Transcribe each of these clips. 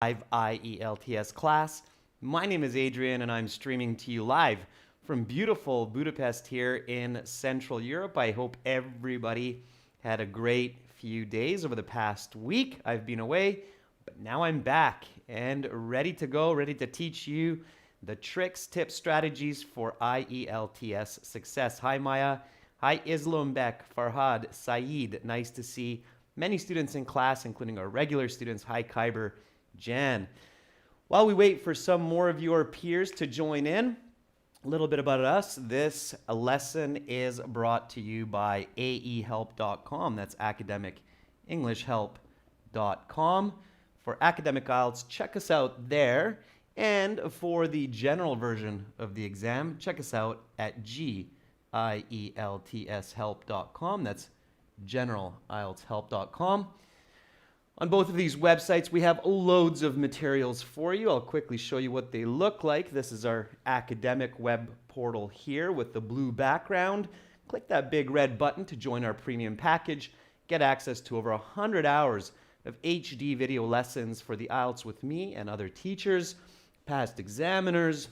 Live IELTS class. My name is Adrian and I'm streaming to you live from beautiful Budapest here in Central Europe. I hope everybody had a great few days over the past week. I've been away, but now I'm back and ready to go, ready to teach you the tricks, tips, strategies for IELTS success. Hi Maya. Hi Islombek, Farhad, Saeed. Nice to see many students in class, including our regular students. Hi Khyber, Jan. While we wait for some more of your peers to join in, a little bit about us. This lesson is brought to you by aehelp.com. That's academicenglishhelp.com. For academic IELTS, check us out there. And for the general version of the exam, check us out at gieltshelp.com. That's generalieltshelp.com. On both of these websites, we have loads of materials for you. I'll quickly show you what they look like. This is our academic web portal here with the blue background. Click that big red button to join our premium package. Get access to over 100 hours of HD video lessons for the IELTS with me and other teachers, past examiners.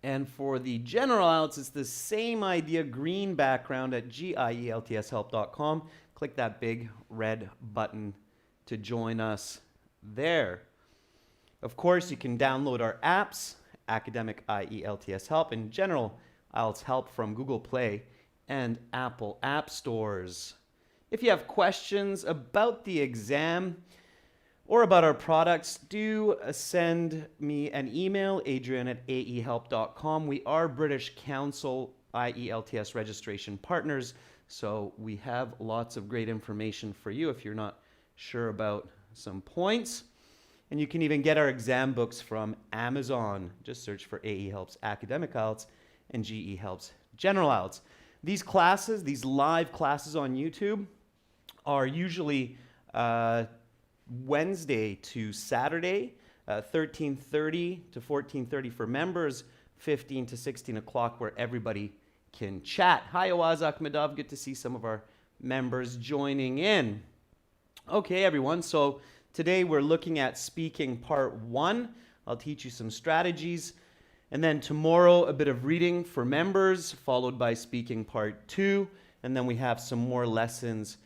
And for the general IELTS, it's the same idea, green background at gieltshelp.com. Click that big red button to join us there. Of course, you can download our apps, Academic IELTS Help and General IELTS Help from Google Play and Apple App Stores. If you have questions about the exam or about our products, do send me an email, adrian@aehelp.com. We are British Council IELTS registration partners, so we have lots of great information for you if you're not sure about some points. And you can even get our exam books from Amazon. Just search for AE Helps Academic IELTS and GE Helps General IELTS. These classes, these live classes on YouTube are usually Wednesday to Saturday, 13:30 to 14:30 for members, 15 to 16 o'clock where everybody can chat. Hi Awaz Akhmedov, good to see some of our members joining in. Okay, everyone, so today we're looking at speaking part 1. I'll teach you some strategies. And then tomorrow, a bit of reading for members, followed by speaking part 2. And then we have some more lessons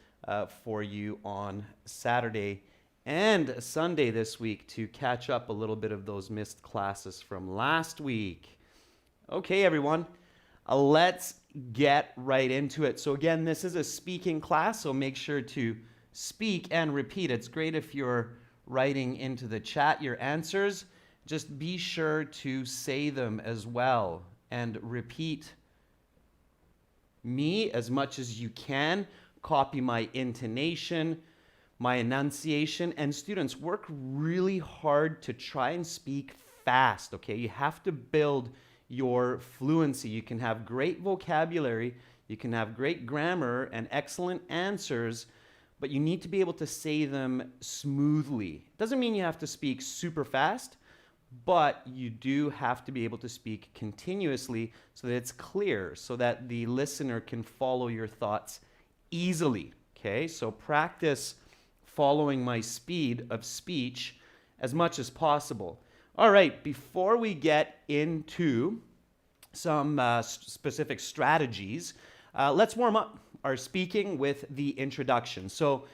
for you on Saturday and Sunday this week to catch up a little bit of those missed classes from last week. Okay, everyone, let's get right into it. So again, this is a speaking class, so make sure to speak and repeat. It's great if you're writing into the chat your answers. Just be sure to say them as well and repeat me as much as you can. Copy my intonation, my enunciation, and students, work really hard to try and speak fast, okay? You have to build your fluency. You can have great vocabulary, you can have great grammar and excellent answers, but you need to be able to say them smoothly. Doesn't mean you have to speak super fast, but you do have to be able to speak continuously so that it's clear, so that the listener can follow your thoughts easily, okay? So practice following my speed of speech as much as possible. All right, before we get into some specific strategies, let's warm up our speaking with the introduction. So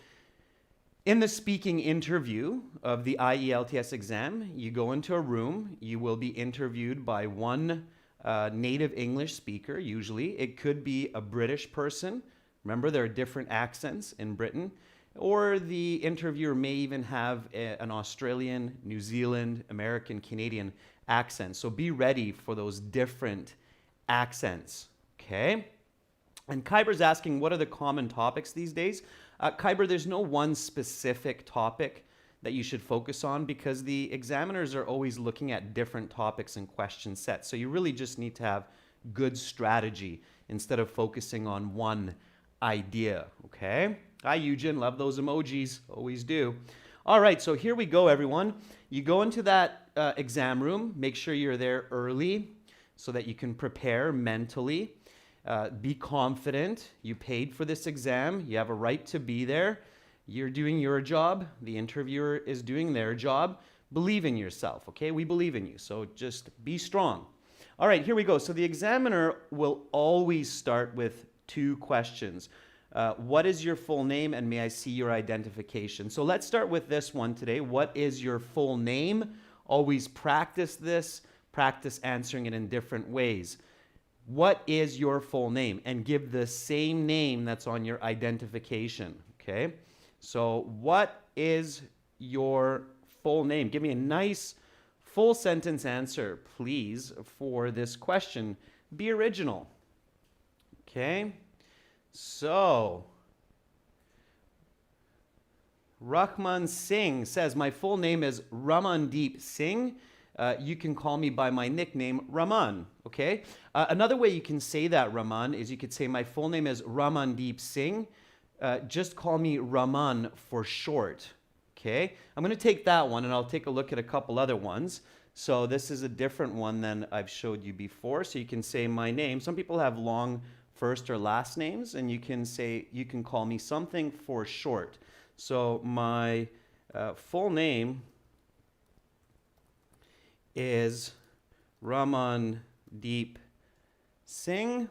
in the speaking interview of the IELTS exam, you go into a room, you will be interviewed by one native English speaker, usually. It could be a British person. Remember, there are different accents in Britain. Or the interviewer may even have an Australian, New Zealand, American, Canadian accent. So be ready for those different accents, okay? And Khyber's asking, what are the common topics these days? Khyber, there's no one specific topic that you should focus on because the examiners are always looking at different topics and question sets. So you really just need to have good strategy instead of focusing on one idea, okay? Hi, Eugen. Love those emojis. Always do. All right, so here we go, everyone. You go into that exam room. Make sure you're there early so that you can prepare mentally. Be confident. You paid for this exam. You have a right to be there. You're doing your job. The interviewer is doing their job. Believe in yourself, okay? We believe in you, so just be strong. All right, here we go. So the examiner will always start with two questions. What is your full name, and may I see your identification? So let's start with this one today. What is your full name? Always practice this. Practice answering it in different ways. What is your full name? And give the same name that's on your identification, okay? So what is your full name? Give me a nice full sentence answer, please, for this question. Be original, okay? So, Rahman Singh says, my full name is Ramandeep Singh. You can call me by my nickname, Raman, okay? Another way you can say that, Raman, is you could say, my full name is Ramandeep Singh. Just call me Raman for short, okay? I'm going to take that one, and I'll take a look at a couple other ones. So this is a different one than I've showed you before. So you can say my name. Some people have long first or last names, and you can say, you can call me something for short. So my full name is Ramandeep Singh,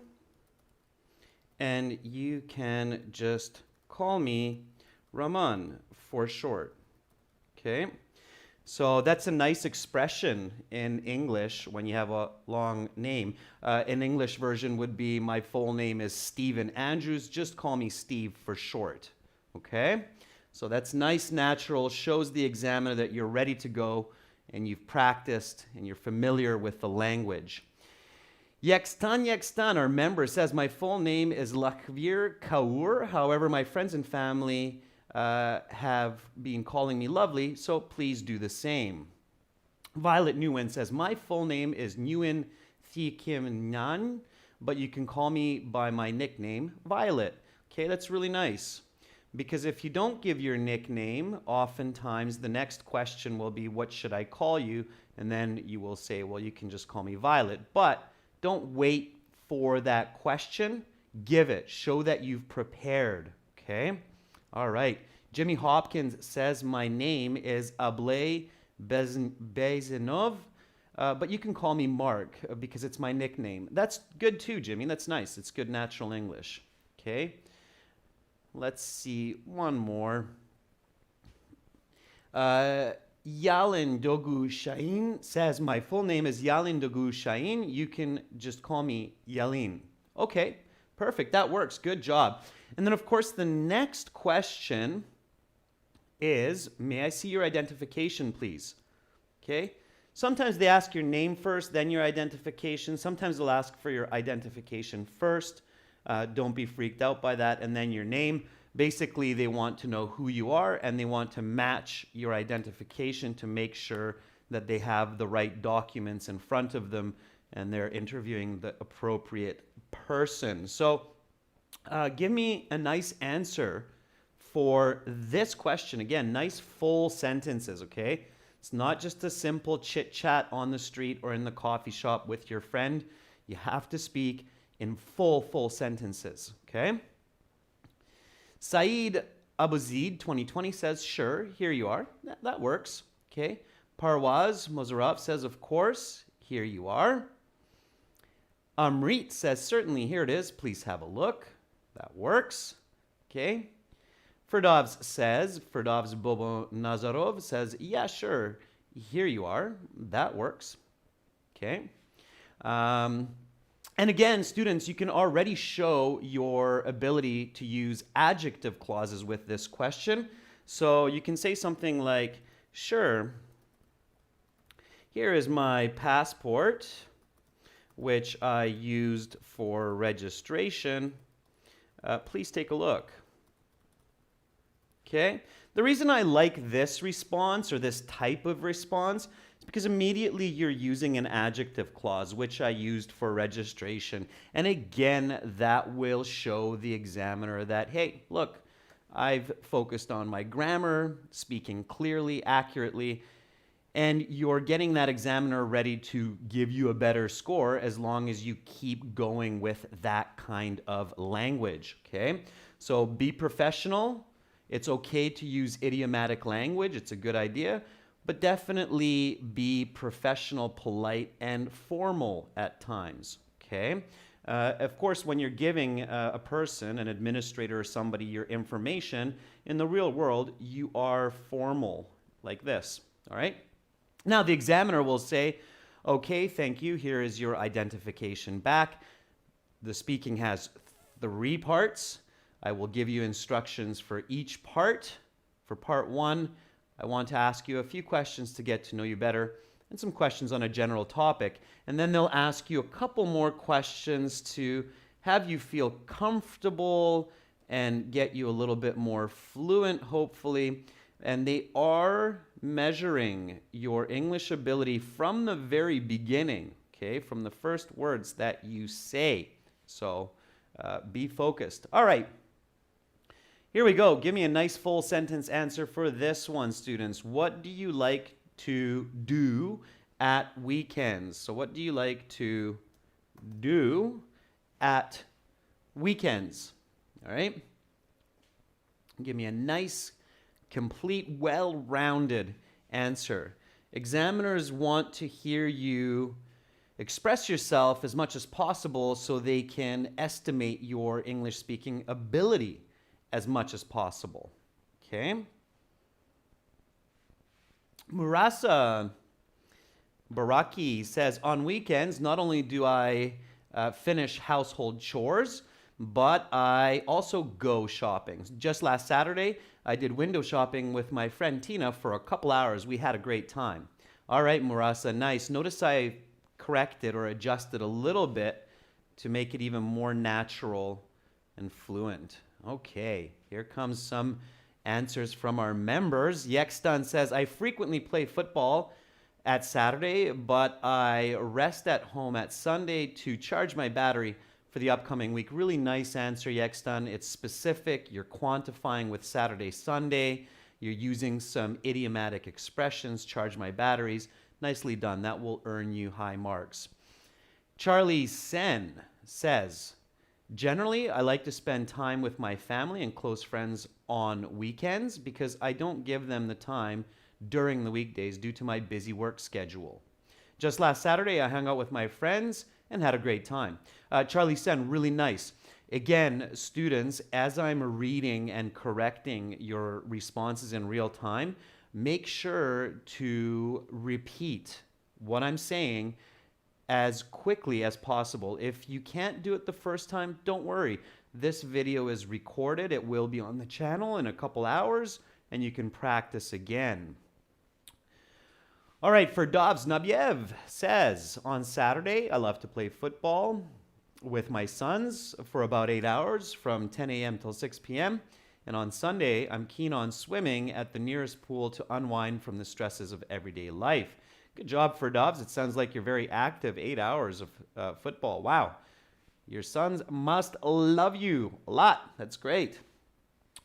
and you can just call me Raman for short, okay? So that's a nice expression in English when you have a long name. An English version would be, my full name is Stephen Andrews, just call me Steve for short, okay? So that's nice, natural, shows the examiner that you're ready to go and you've practiced and you're familiar with the language. Yekstan, our member, says, my full name is Lakhvir Kaur. However, my friends and family have been calling me Lovely, so please do the same. Violet Nguyen says, my full name is Nguyen Thi Kim Nhan, but you can call me by my nickname, Violet. Okay, that's really nice. Because if you don't give your nickname, oftentimes the next question will be, what should I call you? And then you will say, well, you can just call me Violet. But don't wait for that question. Give it. Show that you've prepared. Okay? All right. Jimmy Hopkins says, my name is Ablay Bezinov, but you can call me Mark because it's my nickname. That's good too, Jimmy. That's nice. It's good natural English. Okay? Let's see one more. Yalin Dogu Shahin says, my full name is Yalin Dogu Shahin. You can just call me Yalin. Okay, perfect. That works. Good job. And then, of course, the next question is, may I see your identification, please? Okay. Sometimes they ask your name first, then your identification. Sometimes they'll ask for your identification first. Don't be freaked out by that. And then your name. Basically, they want to know who you are, and they want to match your identification to make sure that they have the right documents in front of them and they're interviewing the appropriate person. So give me a nice answer for this question. Again, nice full sentences, okay? It's not just a simple chit chat on the street or in the coffee shop with your friend. You have to speak in full sentences, okay? Saeed Abuzid 2020 says, sure, here you are. That works, okay? Parwaz Mozarov says, of course, here you are. Amrit says, certainly, here it is. Please have a look. That works, okay? Ferdovs Bobo Nazarov says, yeah, sure, here you are. That works, okay? And again, students, you can already show your ability to use adjective clauses with this question. So you can say something like, sure, here is my passport, which I used for registration. Please take a look. Okay? The reason I like this response or this type of response is because immediately you're using an adjective clause, which I used for registration. And again, that will show the examiner that, hey, look, I've focused on my grammar, speaking clearly, accurately, and you're getting that examiner ready to give you a better score as long as you keep going with that kind of language, okay? So be professional. It's okay to use idiomatic language. It's a good idea, but definitely be professional, polite, and formal at times, okay? Of course, when you're giving a person, an administrator or somebody, your information, in the real world, you are formal like this, all right? Now, the examiner will say, okay, thank you. Here is your identification back. The speaking has 3 parts. I will give you instructions for each part. For part 1, I want to ask you a few questions to get to know you better and some questions on a general topic. And then they'll ask you a couple more questions to have you feel comfortable and get you a little bit more fluent, hopefully. And they are measuring your English ability from the very beginning, okay, from the first words that you say. So be focused. All right. Here we go. Give me a nice full sentence answer for this one, students. What do you like to do at weekends? So what do you like to do at weekends? All right. Give me a nice, complete, well-rounded answer. Examiners want to hear you express yourself as much as possible so they can estimate your English speaking ability as much as possible. Okay? Murasa Baraki says, on weekends, not only do I finish household chores, but I also go shopping. Just last Saturday, I did window shopping with my friend Tina for a couple hours. We had a great time. All right, Murasa, nice. Notice I corrected or adjusted a little bit to make it even more natural and fluent. Okay, here comes some answers from our members. Yextan says, I frequently play football at Saturday, but I rest at home at Sunday to charge my battery for the upcoming week. Really nice answer, Yextan. It's specific. You're quantifying with Saturday, Sunday. You're using some idiomatic expressions, charge my batteries. Nicely done. That will earn you high marks. Charlie Sen says, generally, I like to spend time with my family and close friends on weekends because I don't give them the time during the weekdays due to my busy work schedule. Just last Saturday, I hung out with my friends and had a great time. Charlie Sen, really nice. Again, students, as I'm reading and correcting your responses in real time, make sure to repeat what I'm saying as quickly as possible. If you can't do it the first time, don't worry. This video is recorded. It will be on the channel in a couple hours, and you can practice again. All right, for Dovs, Nabiev says, on Saturday, I love to play football with my sons for about 8 hours from 10 a.m. till 6 p.m. And on Sunday, I'm keen on swimming at the nearest pool to unwind from the stresses of everyday life. Good job for Dobbs. It sounds like you're very active. 8 hours of football. Wow. Your sons must love you a lot. That's great.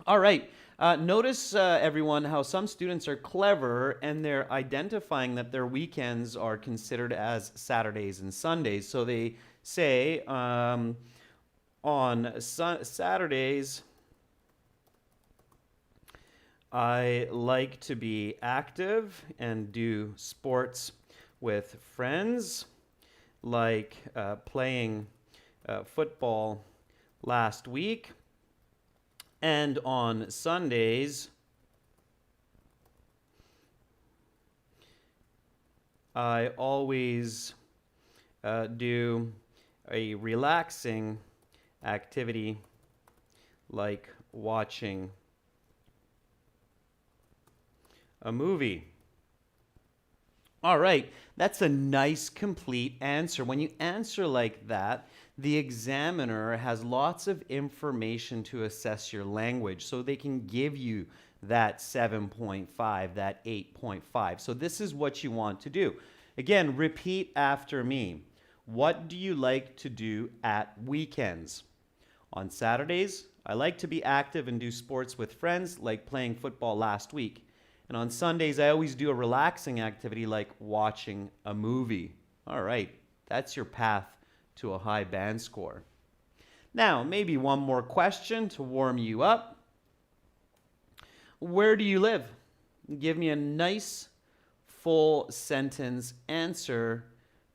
All right. Notice, everyone, how some students are clever and they're identifying that their weekends are considered as Saturdays and Sundays. So they say on Saturdays, I like to be active and do sports with friends, like playing football last week. And on Sundays, I always do a relaxing activity like watching a movie. All right, that's a nice, complete answer. When you answer like that, the examiner has lots of information to assess your language, so they can give you that 7.5, that 8.5. So this is what you want to do. Again, repeat after me. What do you like to do at weekends? On Saturdays, I like to be active and do sports with friends, like playing football last week. And on Sundays, I always do a relaxing activity like watching a movie. All right, that's your path to a high band score. Now, maybe one more question to warm you up. where do you live? Give me a nice full sentence answer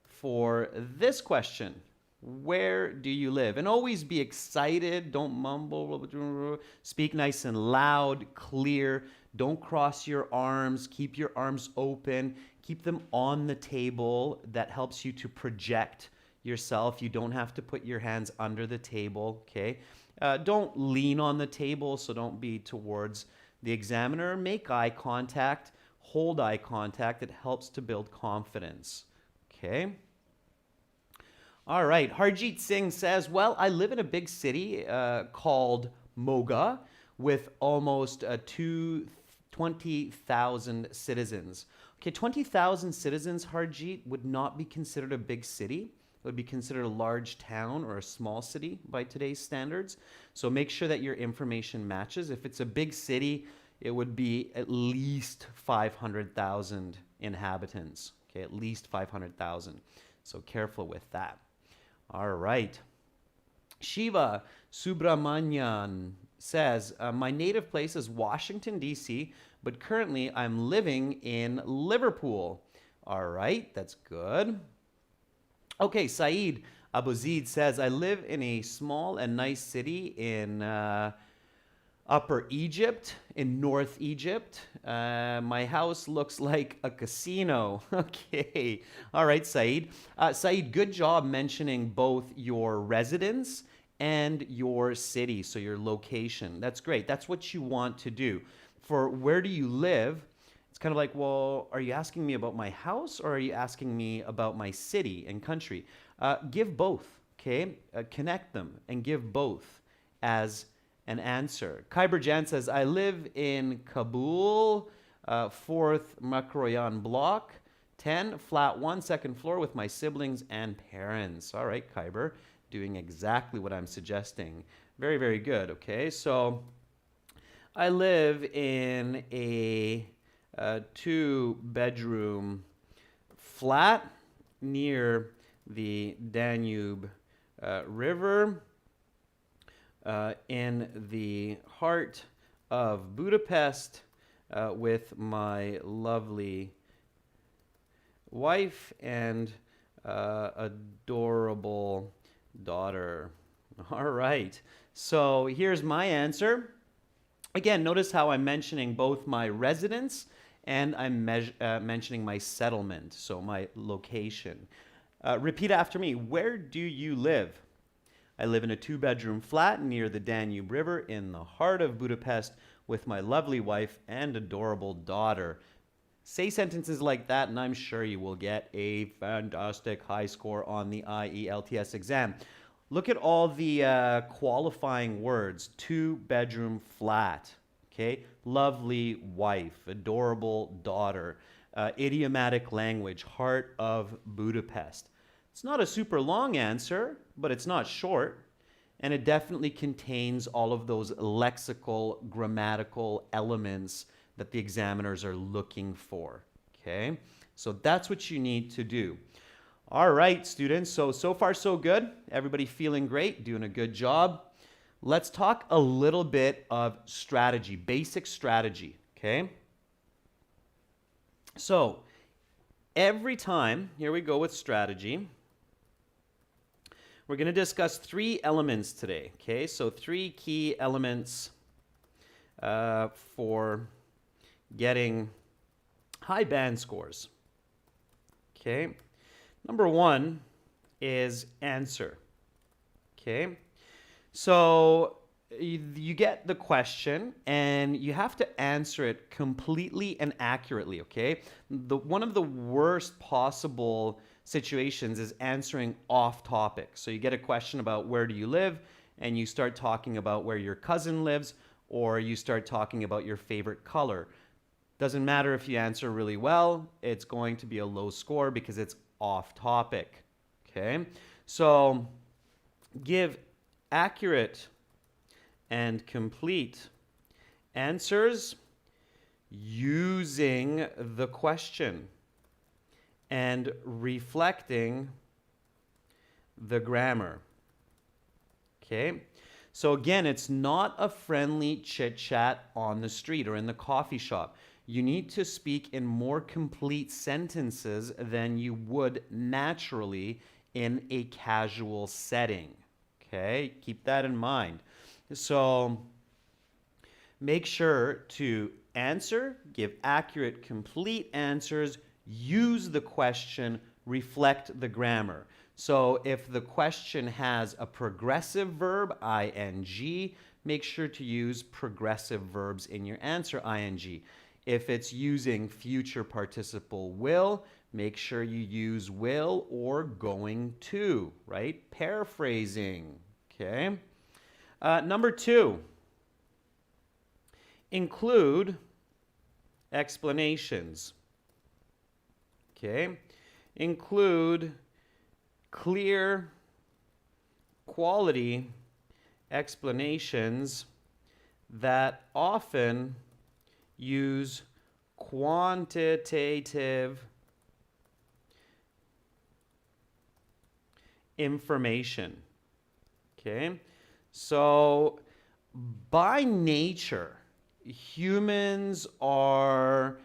for this question. Where do you live? And always be excited. Don't mumble. Speak nice and loud, clear. Don't cross your arms. Keep your arms open. Keep them on the table. That helps you to project yourself. You don't have to put your hands under the table, okay? Don't lean on the table, so don't be towards the examiner. Make eye contact. Hold eye contact. It helps to build confidence, okay? All right, Harjeet Singh says, well, I live in a big city called Moga with almost 20,000 citizens. Okay, 20,000 citizens, Harjeet, would not be considered a big city. It would be considered a large town or a small city by today's standards. So make sure that your information matches. If it's a big city, it would be at least 500,000 inhabitants. Okay, at least 500,000. So careful with that. All right. Shiva Subramanian says, my native place is Washington, D.C., but currently I'm living in Liverpool. All right, that's good. Okay, Saeed Abuzid says, I live in a small and nice city in Upper Egypt, in North Egypt. My house looks like a casino. Okay. All right, Saeed. Saeed, good job mentioning both your residence and your city, so your location. That's great. That's what you want to do. For where do you live, it's kind of like, well, are you asking me about my house or are you asking me about my city and country? Give both, okay? Connect them and give both as an answer. Kyber Jan says, I live in Kabul, 4th Makroyan block, 10, flat 1, second floor with my siblings and parents. All right, Kyber, doing exactly what I'm suggesting. Very, very good, okay? So I live in a 2-bedroom flat near the Danube River, in the heart of Budapest with my lovely wife and adorable daughter. All right, so here's my answer. Again, notice how I'm mentioning both my residence and I'm mentioning my settlement, so my location. Repeat after me. Where do you live? I live in a 2-bedroom flat near the Danube River in the heart of Budapest with my lovely wife and adorable daughter. Say sentences like that and I'm sure you will get a fantastic high score on the IELTS exam. Look at all the qualifying words. 2-bedroom flat, okay? Lovely wife, adorable daughter, idiomatic language, heart of Budapest. It's not a super long answer, but it's not short. And it definitely contains all of those lexical, grammatical elements that the examiners are looking for, okay? So that's what you need to do. All right, students, so far so good. Everybody feeling great, doing a good job. Let's talk a little bit of strategy, basic strategy, okay? So every time, here we go with strategy. We're going to discuss 3 elements today, okay? So 3 key elements for getting high band scores, okay? Number 1 is answer, okay? So you get the question and you have to answer it completely and accurately, okay? One of the worst possible situations is answering off topic. So you get a question about where do you live and you start talking about where your cousin lives or you start talking about your favorite color. Doesn't matter if you answer really well, it's going to be a low score because it's off topic, okay? So give accurate and complete answers using the question and reflecting the grammar, okay? So again, it's not a friendly chit chat on the street or in the coffee shop. You need to speak in more complete sentences than you would naturally in a casual setting. Okay, keep that in mind. So make sure to answer, give accurate, complete answers, use the question, reflect the grammar. So if the question has a progressive verb, ing, make sure to use progressive verbs in your answer, ing. If it's using future participle will, make sure you use will or going to, right? Paraphrasing, okay? Number 2, include explanations, okay? Include clear, quality explanations that often use quantitative information. Okay? So, by nature, humans are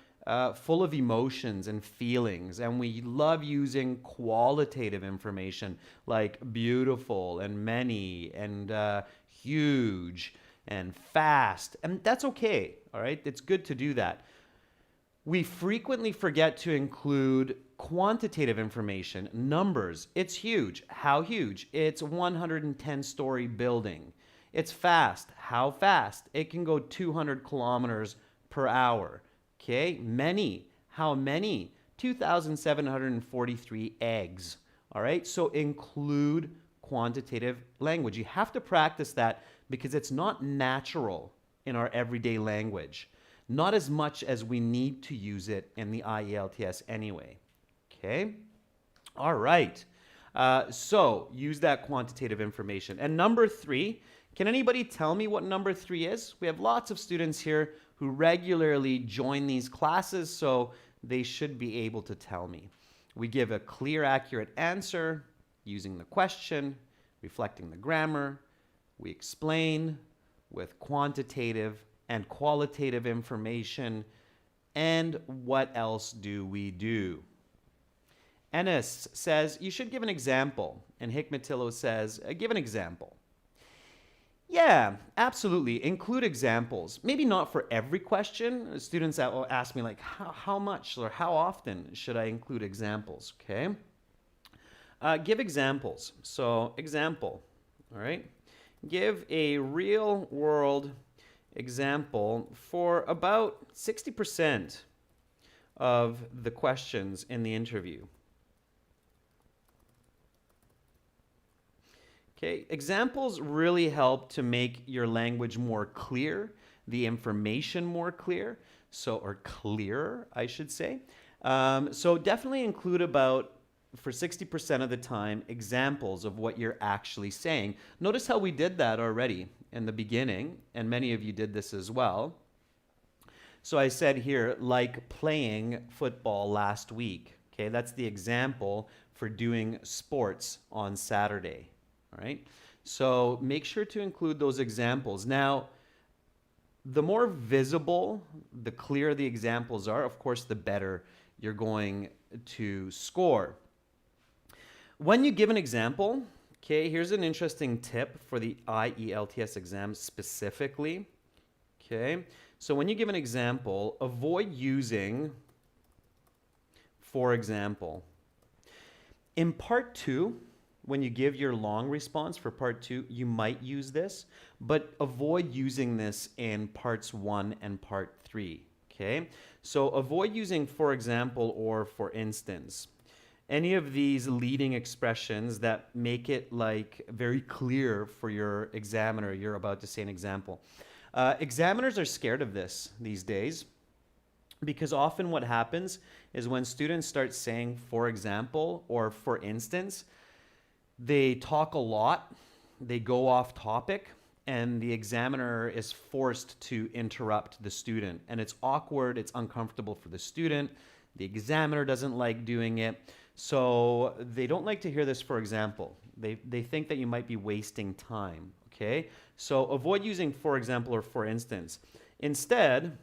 full of emotions and feelings, and we love using qualitative information like beautiful and many and huge and fast, and that's okay, all right? It's good to do that. We frequently forget to include quantitative information, numbers. It's huge. How huge? It's a 110-story building. It's fast. How fast? It can go 200 kilometers per hour. Okay, many. How many? 2,743 eggs. All right, so include quantitative language. You have to practice that because it's not natural in our everyday language. Not as much as we need to use it in the IELTS anyway. Okay? All right. So use that quantitative information. And number 3, can anybody tell me what number 3 is? We have lots of students here who regularly join these classes, so they should be able to tell me. We give a clear, accurate answer using the question, reflecting the grammar. We explain with quantitative and qualitative information. And what else do we do? Ennis says, you should give an example. And Hikmatillo says, give an example. Yeah, absolutely. Include examples. Maybe not for every question. Students will ask me like, how much or how often should I include examples? Okay. Give examples. So example, all right. Give a real world example for about 60% of the questions in the interview. Okay, examples really help to make your language more clear, the information more clear, or clearer, I should say. So definitely include about, for 60% of the time, examples of what you're actually saying. Notice how we did that already in the beginning, and many of you did this as well. So I said here, like playing football last week. Okay, that's the example for doing sports on Saturday. All right, so make sure to include those examples. Now, the more visible, the clearer the examples are, of course, the better you're going to score. When you give an example, okay, here's an interesting tip for the IELTS exam specifically. Okay, so when you give an example, avoid using, for example. In part 2, when you give your long response for part 2, you might use this, but avoid using this in parts 1 and part 3, okay? So avoid using for example or for instance. Any of these leading expressions that make it like very clear for your examiner, you're about to say an example. Examiners are scared of this these days because often what happens is when students start saying for example or for instance, they talk a lot, they go off topic, and the examiner is forced to interrupt the student. And it's awkward, it's uncomfortable for the student, the examiner doesn't like doing it, so they don't like to hear this for example. They think that you might be wasting time, okay? So avoid using for example or for instance. Instead,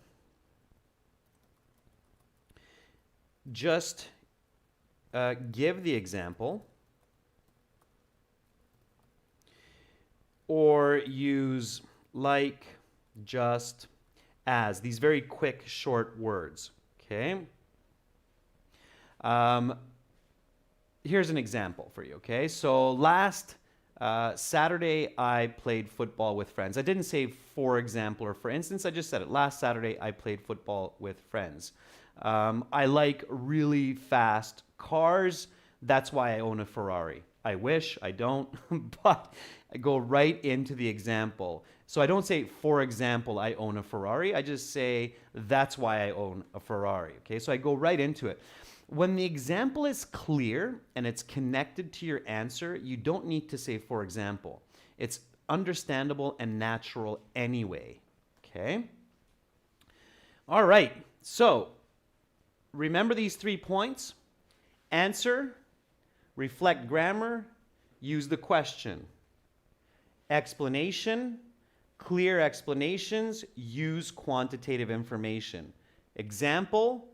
just give the example or use like, just, as, these very quick, short words, okay? Here's an example for you, okay? So last Saturday, I played football with friends. I didn't say for example or for instance, I just said it. Last Saturday, I played football with friends. I like really fast cars. That's why I own a Ferrari. I wish, I don't, but I go right into the example. So I don't say, for example, I own a Ferrari. I just say, that's why I own a Ferrari, okay? So I go right into it. When the example is clear and it's connected to your answer, you don't need to say, for example. It's understandable and natural anyway, okay? All right, so remember these 3 points. Answer, reflect grammar, use the question. Explanation, clear explanations, use quantitative information. Example,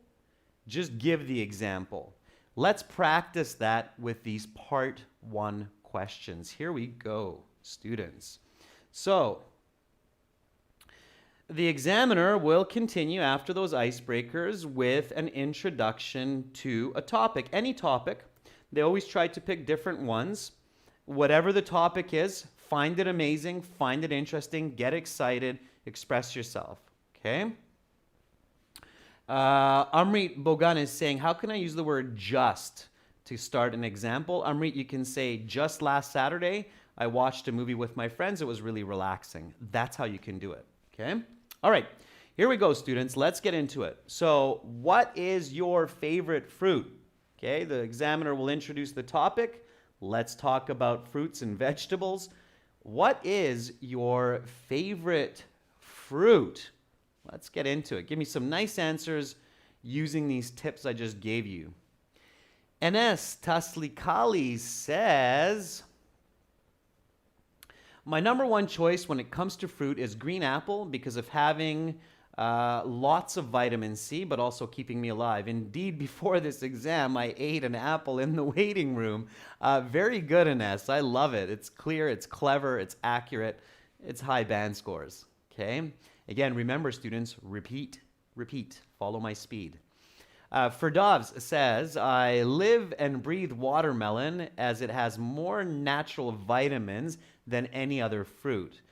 just give the example. Let's practice that with these part 1 questions. Here we go, students. So, the examiner will continue after those icebreakers with an introduction to a topic, any topic. They always try to pick different ones. Whatever the topic is, find it amazing, find it interesting, get excited, express yourself, okay? Amrit Bogan is saying, how can I use the word just to start an example? Amrit, you can say, just last Saturday, I watched a movie with my friends. It was really relaxing. That's how you can do it, okay? All right, here we go, students. Let's get into it. So what is your favorite fruit? Okay, the examiner will introduce the topic. Let's talk about fruits and vegetables. What is your favorite fruit? Let's get into it. Give me some nice answers using these tips I just gave you. Enes Taslikali says, my number 1 choice when it comes to fruit is green apple because of having lots of vitamin C, but also keeping me alive. Indeed, before this exam, I ate an apple in the waiting room. Very good, Ines. I love it. It's clear, it's clever, it's accurate, it's high band scores. Okay? Again, remember, students, repeat, repeat. Follow my speed. Ferdovs says, I live and breathe watermelon as it has more natural vitamins than any other fruit.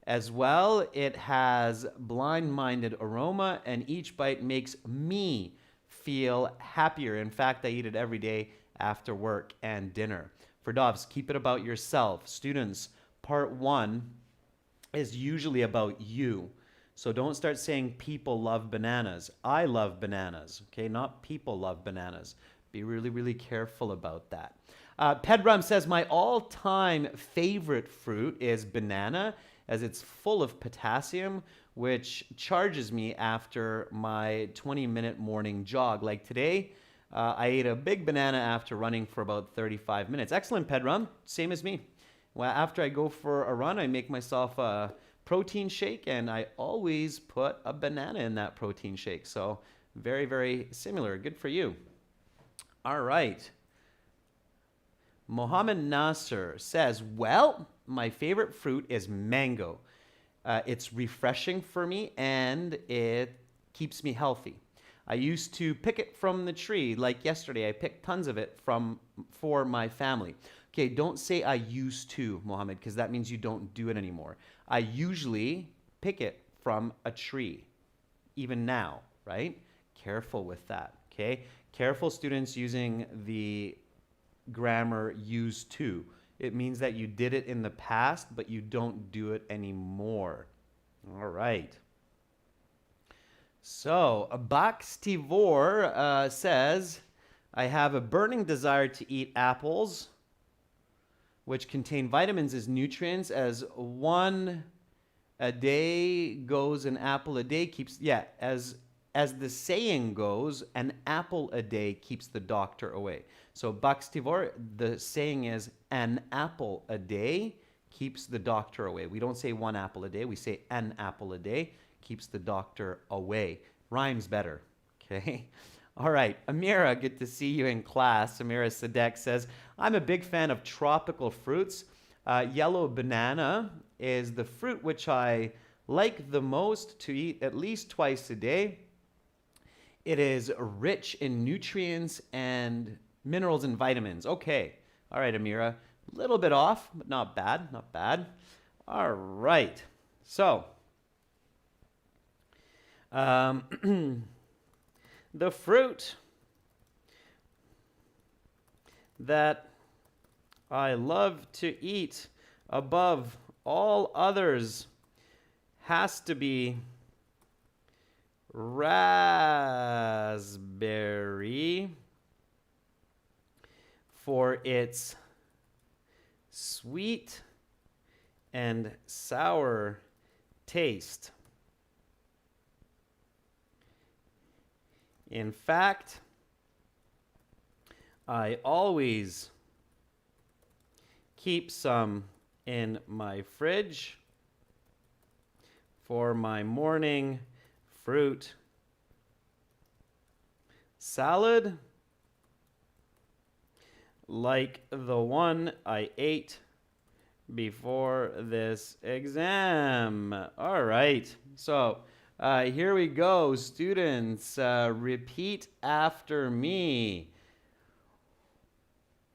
As well, it has blind-minded aroma, and each bite makes me feel happier. In fact, I eat it every day after work and dinner. Ferdovs, keep it about yourself. Students, part 1 is usually about you. So don't start saying people love bananas. I love bananas, okay? Not people love bananas. Be really, really careful about that. Pedram says, my all-time favorite fruit is banana, as it's full of potassium, which charges me after my 20-minute morning jog. Like today, I ate a big banana after running for about 35 minutes. Excellent, Pedram. Same as me. Well, after I go for a run, I make myself a protein shake, and I always put a banana in that protein shake. So very, very similar. Good for you. All right. Mohammed Nasser says, well, my favorite fruit is mango. It's refreshing for me, and it keeps me healthy. I used to pick it from the tree. Like yesterday, I picked tons of it for my family. Okay, don't say I used to, Mohammed, because that means you don't do it anymore. I usually pick it from a tree, even now, right? Careful with that, okay? Careful, students, using the grammar used to. It means that you did it in the past, but you don't do it anymore. All right. So, Bakstivor says, I have a burning desire to eat apples, which contain vitamins as nutrients. As one a day goes, an apple a day keeps, as the saying goes, an apple a day keeps the doctor away. So Bakstivor, the saying is, an apple a day keeps the doctor away. We don't say 1 apple a day. We say an apple a day keeps the doctor away. Rhymes better. Okay. All right. Amira, good to see you in class. Amira Sadek says, I'm a big fan of tropical fruits. Yellow banana is the fruit which I like the most to eat at least twice a day. It is rich in nutrients and minerals and vitamins. Okay. All right, Amira. A little bit off, but not bad. Not bad. All right. So, the fruit that I love to eat above all others has to be raspberry for its sweet and sour taste. In fact, I always keep some in my fridge for my morning fruit salad, like the one I ate before this exam. All right, so here we go, students. Repeat after me.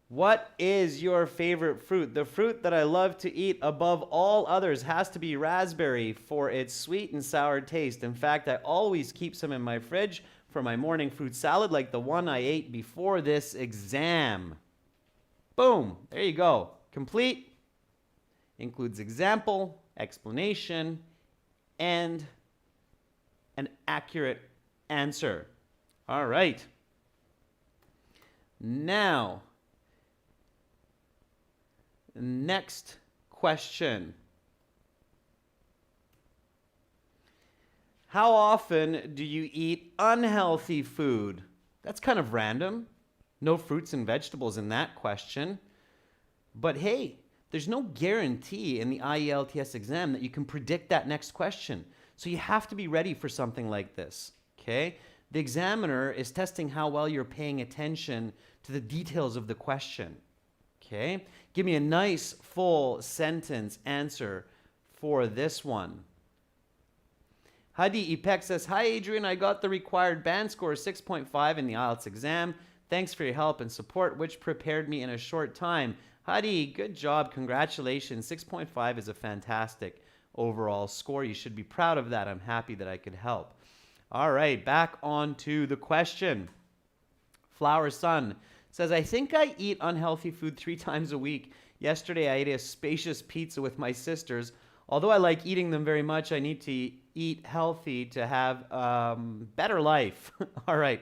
What is your favorite fruit? The fruit that I love to eat above all others has to be raspberry for its sweet and sour taste. In fact, I always keep some in my fridge for my morning fruit salad, like the one I ate before this exam. Boom, there you go. Complete. Includes example, explanation, and an accurate answer. All right. Now, next question. How often do you eat unhealthy food? That's kind of random. No fruits and vegetables in that question. But hey, there's no guarantee in the IELTS exam that you can predict that next question. So you have to be ready for something like this, okay? The examiner is testing how well you're paying attention to the details of the question, okay? Give me a nice full sentence answer for this one. Hadi Ipek says, hi Adrian, I got the required band score 6.5 in the IELTS exam. Thanks for your help and support, which prepared me in a short time. Hadi, good job. Congratulations. 6.5 is a fantastic overall score. You should be proud of that. I'm happy that I could help. All right, back on to the question. Flower Sun says, I think I eat unhealthy food 3 times a week. Yesterday, I ate a spacious pizza with my sisters. Although I like eating them very much, I need to eat healthy to have better life. All right.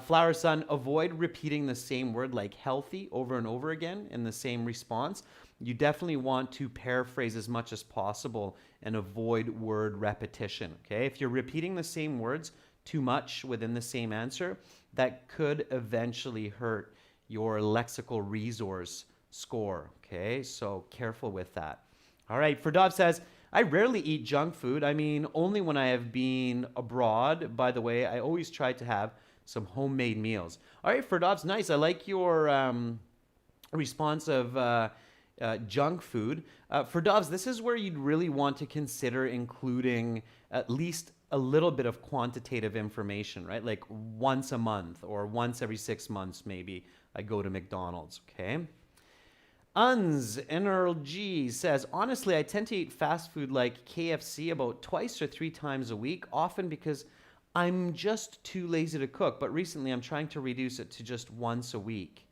Flower Sun, avoid repeating the same word like healthy over and over again in the same response. You definitely want to paraphrase as much as possible and avoid word repetition, okay? If you're repeating the same words too much within the same answer, that could eventually hurt your lexical resource score, okay? So careful with that. All right, Ferdov says, I rarely eat junk food. I mean, only when I have been abroad. By the way, I always try to have some homemade meals. All right, Ferdov's nice. I like your response of junk food. Ferdov's, this is where you'd really want to consider including at least a little bit of quantitative information, right? Like once a month or once every 6 months, maybe I go to McDonald's, okay? NRLG says, honestly, I tend to eat fast food like KFC about 2 or 3 times a week, often because I'm just too lazy to cook, but recently I'm trying to reduce it to just once a week.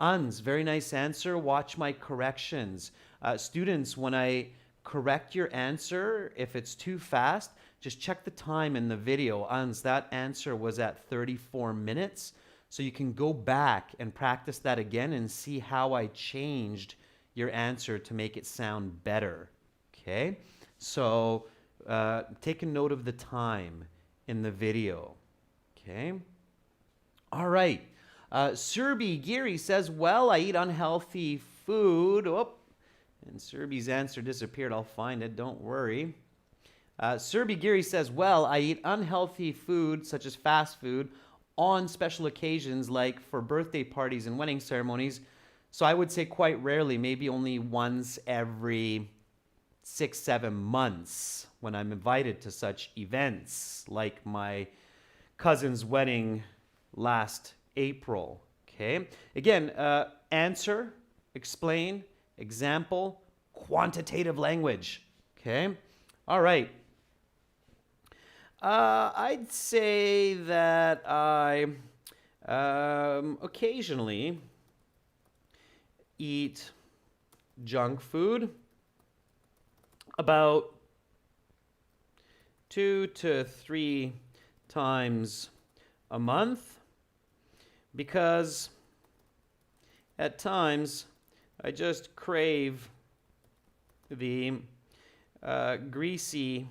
Very nice answer. Watch my corrections. Students, when I correct your answer, if it's too fast, just check the time in the video. That answer was at 34 minutes. So you can go back and practice that again and see how I changed your answer to make it sound better. Okay? So take a note of the time in the video. Okay? All right. Surbi Giri says, well, I eat unhealthy food. Oh, And Serbi's answer disappeared. I'll find it. Don't worry. Serbi Giri says, well, I eat unhealthy food, such as fast food, on special occasions like for birthday parties and wedding ceremonies. So I would say quite rarely, maybe only once every 6-7 months when I'm invited to such events, like my cousin's wedding last April. Okay. Again, answer, explain, example, quantitative language. Okay. All right. I'd say that I occasionally eat junk food about 2 to 3 times a month, because at times I just crave the greasy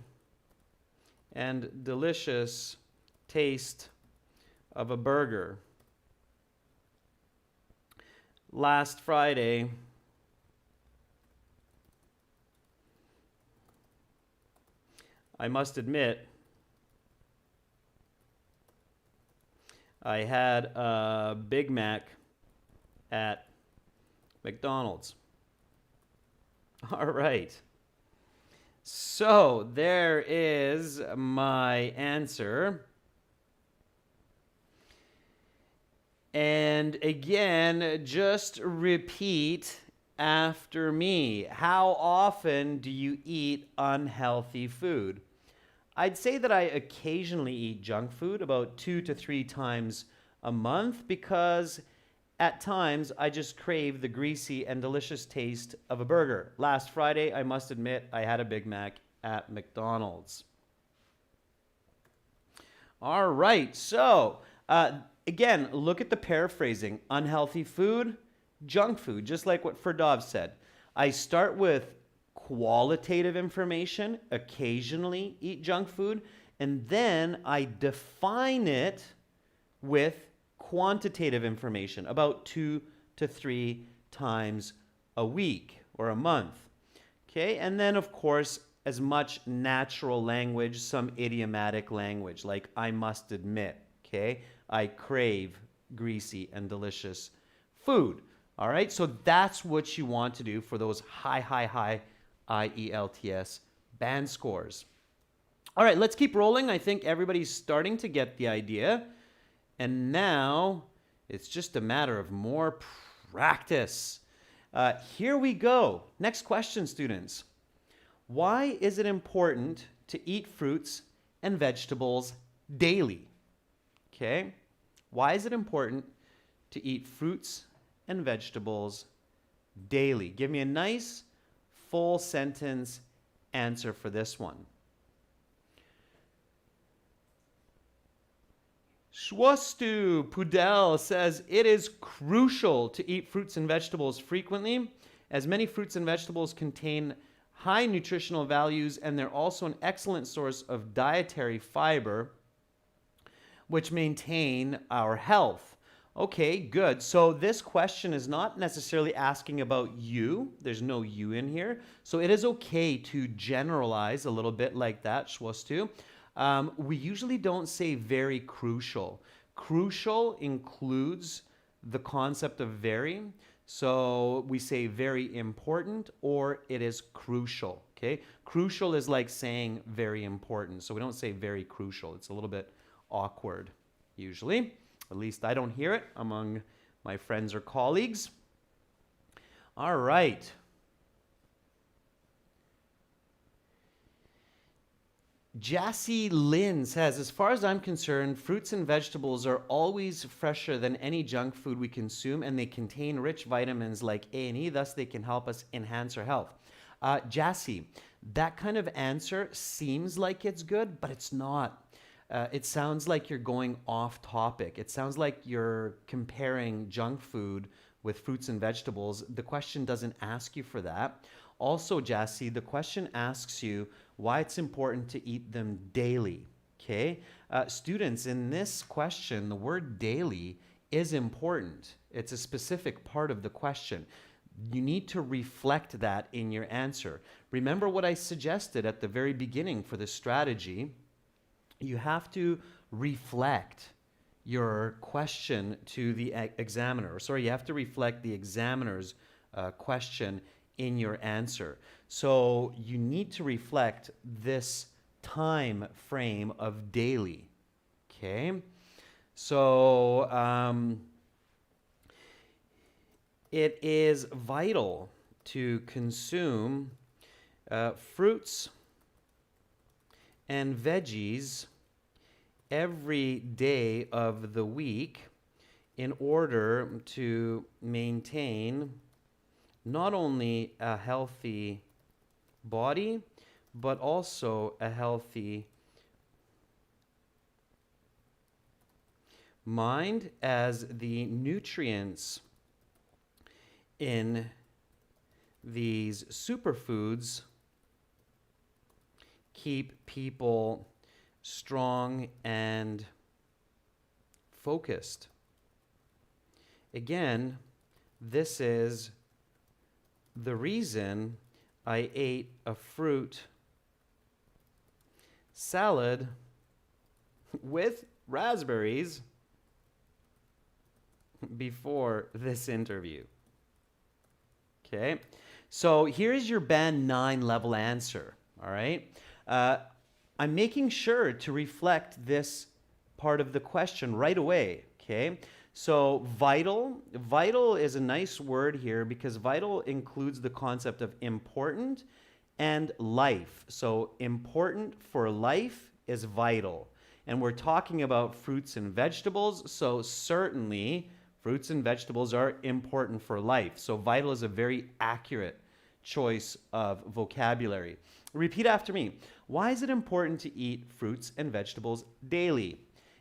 and delicious taste of a burger. Last Friday, I must admit, I had a Big Mac at McDonald's. All right. So there is my answer. And again, just repeat after me. How often do you eat unhealthy food? I'd say that I occasionally eat junk food about 2 to 3 times a month, because at times I just crave the greasy and delicious taste of a burger. Last Friday, I must admit, I had a Big Mac at McDonald's. All right, so again, look at the paraphrasing. Unhealthy food, junk food, just like what Ferdov said. I start with qualitative information, occasionally eat junk food, and then I define it with quantitative information, about 2 to 3 times a week or a month. Okay, and then of course, as much natural language, some idiomatic language, like I must admit, okay? I crave greasy and delicious food. All right, so that's what you want to do for those high IELTS band scores. All right, let's keep rolling. I think everybody's starting to get the idea. And now it's just a matter of more practice. Here we go. Next question, students. Why is it important to eat fruits and vegetables daily? Okay. Why is it important to eat fruits and vegetables daily? Give me a nice full sentence answer for this one. Shwastu Pudel says it is crucial to eat fruits and vegetables frequently, as many fruits and vegetables contain high nutritional values, and they're also an excellent source of dietary fiber, which maintain our health. Okay, good. So this question is not necessarily asking about you. There's no you in here. So it is okay to generalize a little bit like that, Shwastu. We usually don't say very crucial. Crucial includes the concept of very. So we say very important, or it is crucial. Okay, crucial is like saying very important. So we don't say very crucial. It's a little bit awkward usually. At least I don't hear it among my friends or colleagues. All right. Jassy Lynn says, as far as I'm concerned, fruits and vegetables are always fresher than any junk food we consume, and they contain rich vitamins like A and E, thus they can help us enhance our health. Jassy, that kind of answer seems like it's good, but it's not. It sounds like you're going off topic. It sounds like you're comparing junk food with fruits and vegetables. The question doesn't ask you for that. Also, Jassy, the question asks you why it's important to eat them daily, okay? Students, in this question, the word daily is important. It's a specific part of the question. You need to reflect that in your answer. Remember what I suggested at the very beginning for this strategy. You have to reflect your question to the examiner. Sorry, you have to reflect the examiner's question in your answer. So you need to reflect this time frame of daily. Okay? So it is vital to consume fruits and veggies every day of the week in order to maintain not only a healthy body, but also a healthy mind, as the nutrients in these superfoods keep people strong and focused. Again, this is the reason I ate a fruit salad with raspberries before this interview. Okay, so here's your Band 9 level answer, all right? I'm making sure to reflect this part of the question right away, okay? So vital is a nice word here because vital includes the concept of important and life. So important for life is vital. And we're talking about fruits and vegetables, so certainly fruits and vegetables are important for life. So vital is a very accurate choice of vocabulary. Repeat after me. Why is it important to eat fruits and vegetables daily?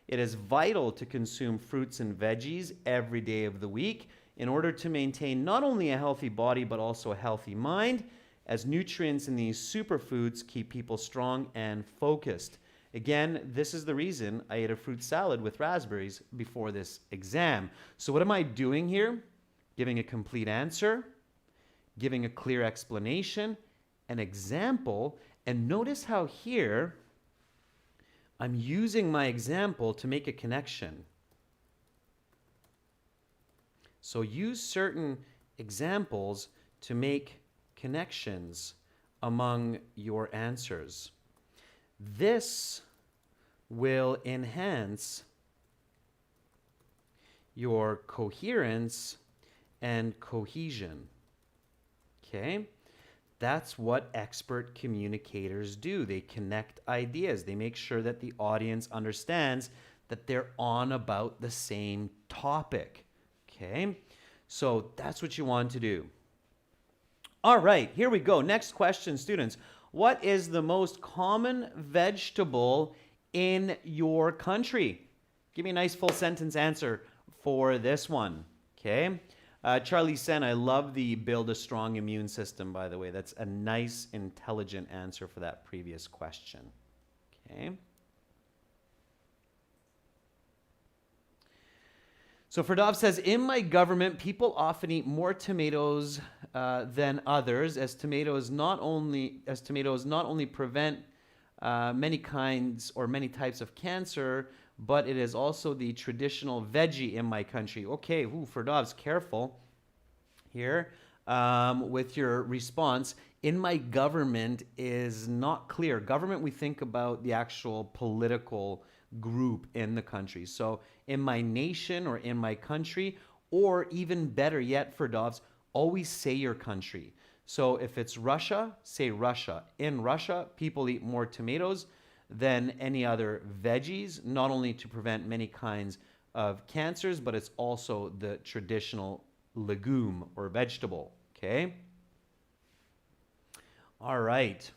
It is vital to consume fruits and veggies every day of the week in order to maintain not only a healthy body, but also a healthy mind, as nutrients in these superfoods keep people strong and focused. Again, this is the reason I ate a fruit salad with raspberries before this exam. So what am I doing here? Giving a complete answer, giving a clear explanation, an example, and notice how here I'm using my example to make a connection. So use certain examples to make connections among your answers. This will enhance your coherence and cohesion. Okay? That's what expert communicators do. They connect ideas. They make sure that the audience understands that they're on about the same topic. Okay? So that's what you want to do. All right, here we go. Next question, students. What is the most common vegetable in your country? Give me a nice full sentence answer for this one. Okay? Charlie Sen, I love the build a strong immune system, by the way. That's a nice, intelligent answer for that previous question. Okay? So Ferdov says, in my government, people often eat more tomatoes than others, as tomatoes not only prevent many kinds or many types of cancer, but it is also the traditional veggie in my country. Okay, Ferdov's careful here with your response. In my government is not clear. Government, we think about the actual political group in the country. So in my nation or in my country, or even better yet, Ferdovs, always say your country. So if it's Russia, say Russia. In Russia, people eat more tomatoes than any other veggies, not only to prevent many kinds of cancers, but it's also the traditional legume or vegetable. Okay? All right.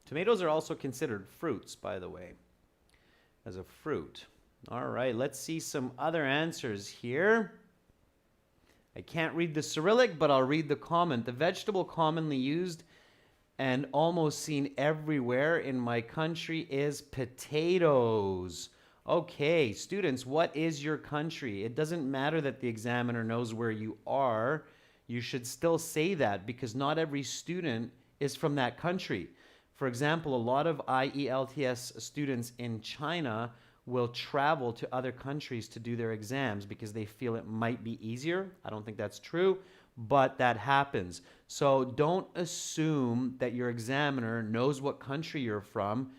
Tomatoes are also considered fruits, by the way, as a fruit. All right, let's see some other answers here. I can't read the Cyrillic, but I'll read the comment. The vegetable commonly used and almost seen everywhere in my country is potatoes. Okay, students, what is your country? It doesn't matter that the examiner knows where you are. You should still say that because not every student is from that country. For example, a lot of IELTS students in China will travel to other countries to do their exams because they feel it might be easier. I don't think that's true, but that happens. So don't assume that your examiner knows what country you're from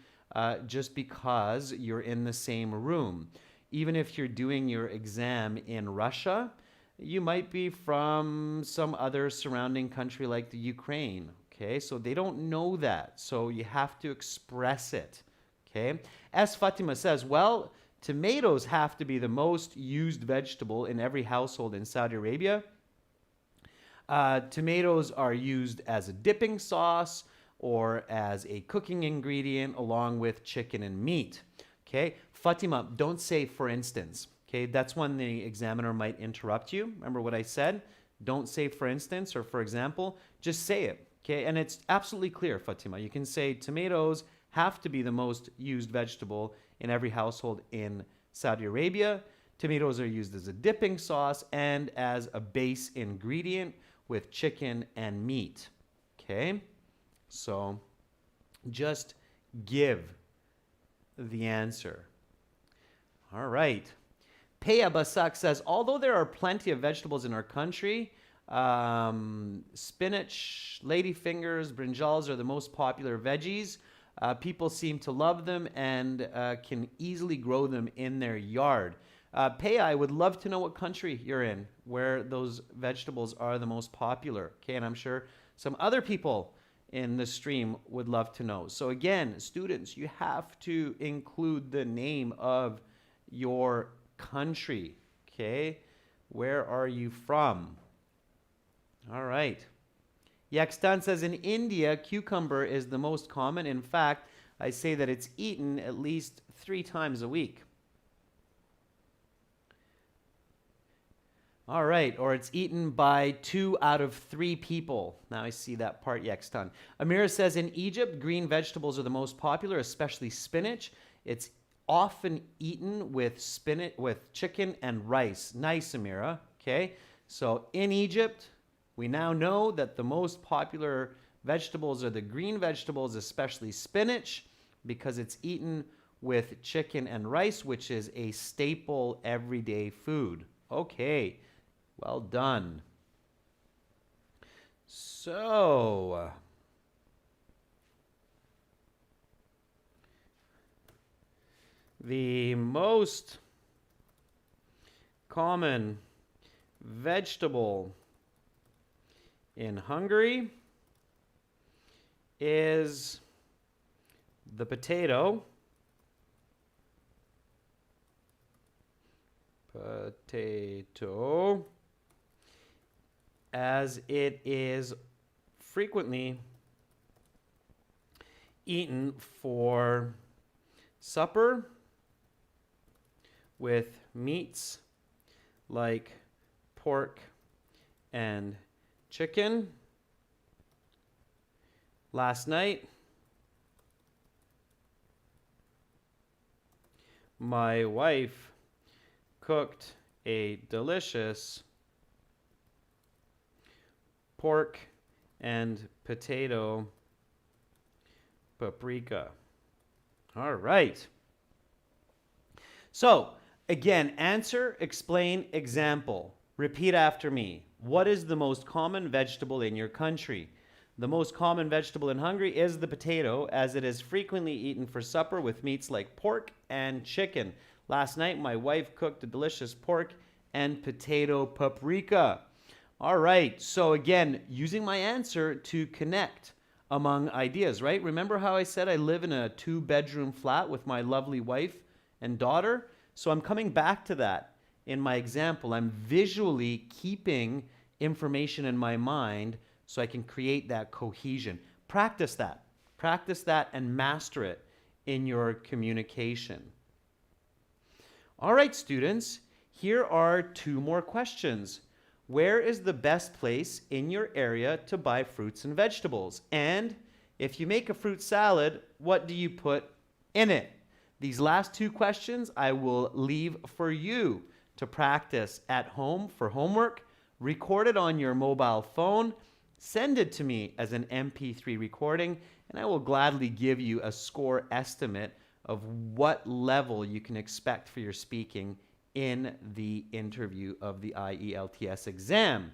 just because you're in the same room. Even if you're doing your exam in Russia, you might be from some other surrounding country like the Ukraine. Okay, so they don't know that. So you have to express it. Okay, as Fatima says, well, tomatoes have to be the most used vegetable in every household in Saudi Arabia. Tomatoes are used as a dipping sauce or as a cooking ingredient along with chicken and meat. Okay, Fatima, don't say for instance. Okay, that's when the examiner might interrupt you. Remember what I said? Don't say for instance or for example, just say it. Okay, and it's absolutely clear, Fatima. You can say tomatoes have to be the most used vegetable in every household in Saudi Arabia. Tomatoes are used as a dipping sauce and as a base ingredient with chicken and meat. Okay, so just give the answer. All right. Peya Basak says, although there are plenty of vegetables in our country, spinach, ladyfingers, brinjals are the most popular veggies. People seem to love them and can easily grow them in their yard. Peya, I would love to know what country you're in, where those vegetables are the most popular. Okay, and I'm sure some other people in the stream would love to know. So again, students, you have to include the name of your country. Okay, where are you from? All right. Yakstan says, in India, cucumber is the most common. In fact, I say that it's eaten at least 3 times a week. All right, or it's eaten by 2 out of 3 people. Now I see that part, Yakstan. Amira says, in Egypt, green vegetables are the most popular, especially spinach. It's often eaten with spinach, with chicken and rice. Nice, Amira. Okay, so in Egypt, we now know that the most popular vegetables are the green vegetables, especially spinach, because it's eaten with chicken and rice, which is a staple everyday food. Okay, well done. So, the most common vegetable in Hungary is the potato. Potato, as it is frequently eaten for supper with meats like pork and chicken. Last night, my wife cooked a delicious pork and potato paprika. All right. So, again, answer, explain, example. Repeat after me. What is the most common vegetable in your country? The most common vegetable in Hungary is the potato, as it is frequently eaten for supper with meats like pork and chicken. Last night, my wife cooked a delicious pork and potato paprika. All right, so again, using my answer to connect among ideas, right? Remember how I said I live in a 2-bedroom flat with my lovely wife and daughter? So I'm coming back to that in my example. I'm visually keeping information in my mind so I can create that cohesion. Practice that and master it in your communication. All right, students, here are 2 more questions. Where is the best place in your area to buy fruits and vegetables? And if you make a fruit salad, what do you put in it? These last two questions I will leave for you to practice at home for homework. Record it on your mobile phone. Send it to me as an MP3 recording, and I will gladly give you a score estimate of what level you can expect for your speaking in the interview of the IELTS exam.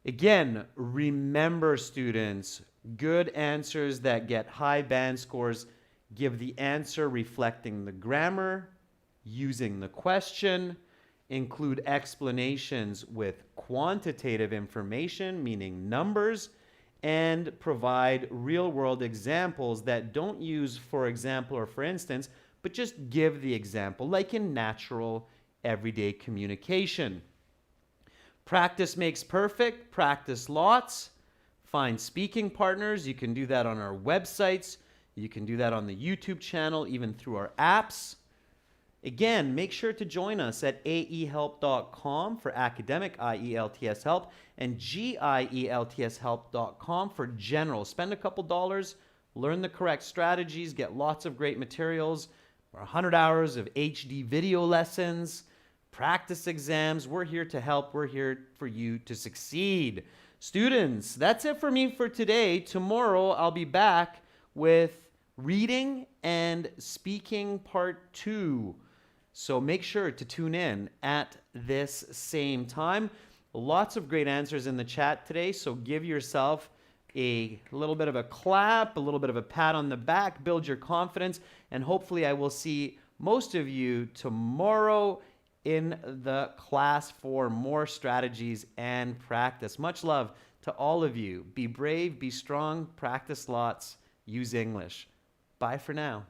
Again, remember, students, good answers that get high band scores give the answer reflecting the grammar, using the question, include explanations with quantitative information, meaning numbers, and provide real-world examples that don't use for example or for instance, but just give the example, like in natural, everyday communication. Practice makes perfect. Practice lots. Find speaking partners. You can do that on our websites. You can do that on the YouTube channel, even through our apps. Again, make sure to join us at aehelp.com for academic IELTS help and gieltshelp.com for general. Spend a couple dollars, learn the correct strategies, get lots of great materials, 100 hours of HD video lessons, practice exams. We're here to help. We're here for you to succeed. Students, that's it for me for today. Tomorrow, I'll be back with reading and speaking part 2. So make sure to tune in at this same time. Lots of great answers in the chat today, so give yourself a little bit of a clap, a little bit of a pat on the back, build your confidence, and hopefully I will see most of you tomorrow in the class for more strategies and practice. Much love to all of you. Be brave, be strong, practice lots, use English. Bye for now.